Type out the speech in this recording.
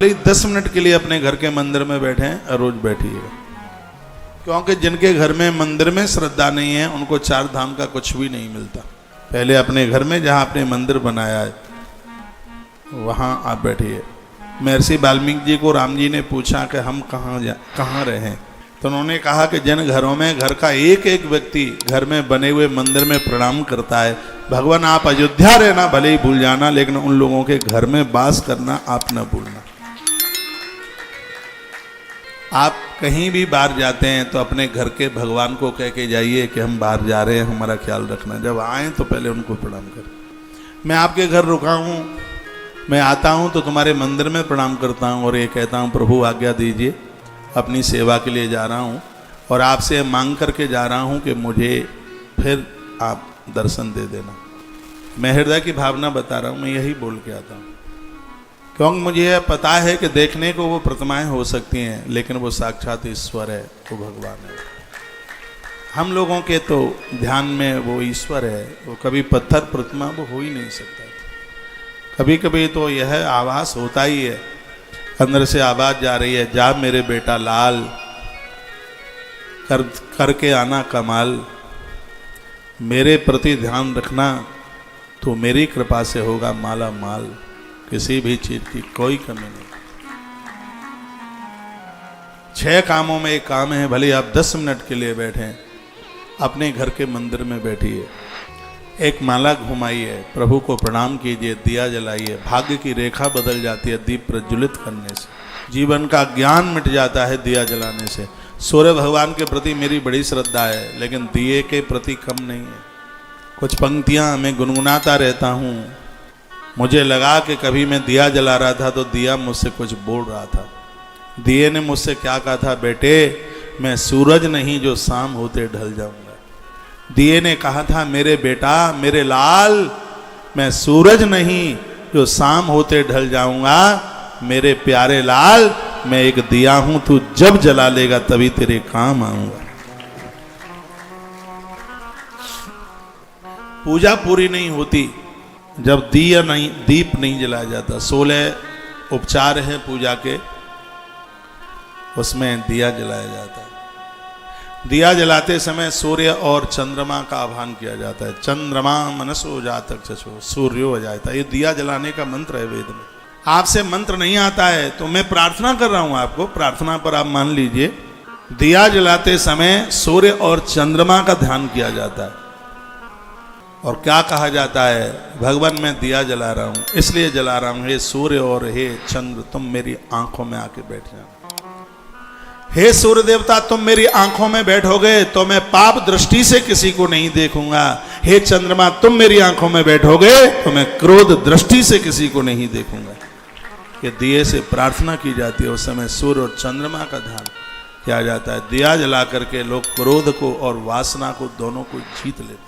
10 minute के लिए अपने घर के मंदिर में बैठे और रोज बैठिएगा, क्योंकि जिनके घर में मंदिर में श्रद्धा नहीं है उनको 4 धाम का कुछ भी नहीं मिलता। पहले अपने घर में जहाँ आपने मंदिर बनाया है वहाँ आप बैठिए। महर्षि वाल्मीकि जी को राम जी ने पूछा कि हम कहाँ रहें, तो उन्होंने कहा कि जिन घरों में घर का एक एक व्यक्ति घर में बने हुए मंदिर में प्रणाम करता है, भगवान आप अयोध्या रहना भले ही भूल जाना, लेकिन उन लोगों के घर में वास करना आप न भूलना। आप कहीं भी बाहर जाते हैं तो अपने घर के भगवान को कह के जाइए कि हम बाहर जा रहे हैं, हमारा ख्याल रखना। जब आए तो पहले उनको प्रणाम करें। मैं आपके घर रुका हूँ, मैं आता हूँ तो तुम्हारे मंदिर में प्रणाम करता हूँ और ये कहता हूँ प्रभु आज्ञा दीजिए, अपनी सेवा के लिए जा रहा हूँ और आपसे मांग करके जा रहा हूँ कि मुझे फिर आप दर्शन दे देना। मैं हृदय की भावना बता रहा हूँ, मैं यही बोल के आता हूँ, क्योंकि मुझे यह पता है कि देखने को वो प्रतिमाएं हो सकती हैं, लेकिन वो साक्षात ईश्वर है, वो भगवान है। हम लोगों के तो ध्यान में वो ईश्वर है, वो कभी पत्थर प्रतिमा वो हो ही नहीं सकता। कभी कभी तो यह आभास होता ही है, अंदर से आवाज जा रही है, जा मेरे बेटा लाल करके आना कमाल, मेरे प्रति ध्यान रखना तो मेरी कृपा से होगा माला माल, किसी भी चीज की कोई कमी नहीं। 6 कामों में एक काम है, भले आप 10 मिनट के लिए बैठें, अपने घर के मंदिर में बैठिए, एक माला घुमाइए, प्रभु को प्रणाम कीजिए, दिया जलाइए, भाग्य की रेखा बदल जाती है दीप प्रज्वलित करने से, जीवन का ज्ञान मिट जाता है दिया जलाने से। सूर्य भगवान के प्रति मेरी बड़ी श्रद्धा है, लेकिन दिए के प्रति कम नहीं है। कुछ पंक्तियां मैं गुनगुनाता रहता हूँ, मुझे लगा कि कभी मैं दिया जला रहा था तो दिया मुझसे कुछ बोल रहा था। दिए ने मुझसे क्या कहा था, बेटे मैं सूरज नहीं जो शाम होते ढल जाऊंगा। दिए ने कहा था मेरे बेटा मेरे लाल, मैं सूरज नहीं जो शाम होते ढल जाऊंगा, मेरे प्यारे लाल मैं एक दिया हूं, तू जब जला लेगा तभी तेरे काम आऊंगा। पूजा पूरी नहीं होती जब दीप नहीं जलाया जाता। 16 उपचार हैं पूजा के, उसमें दिया जलाया जाता है। दिया जलाते समय सूर्य और चंद्रमा का आह्वान किया जाता है। चंद्रमा मनसो जातक चचो सूर्यो जाता है, ये दिया जलाने का मंत्र है वेद में। आपसे मंत्र नहीं आता है तो मैं प्रार्थना कर रहा हूं आपको, प्रार्थना पर आप मान लीजिए। दिया जलाते समय सूर्य और चंद्रमा का ध्यान किया जाता है और क्या कहा जाता है, भगवान मैं दिया जला रहा हूं, इसलिए जला रहा हूं, हे सूर्य और हे चंद्र तुम मेरी आंखों में आके बैठ जाओ। हे सूर्य देवता तुम मेरी आंखों में बैठोगे तो मैं पाप दृष्टि से किसी को नहीं देखूंगा। हे चंद्रमा तुम मेरी आंखों में बैठोगे तो मैं क्रोध दृष्टि से किसी को नहीं देखूंगा। ये दिए से प्रार्थना की जाती है, उस समय सूर्य और चंद्रमा का ध्यान किया जाता है। दिया जला करके लोग क्रोध को और वासना को दोनों को जीत लेते हैं।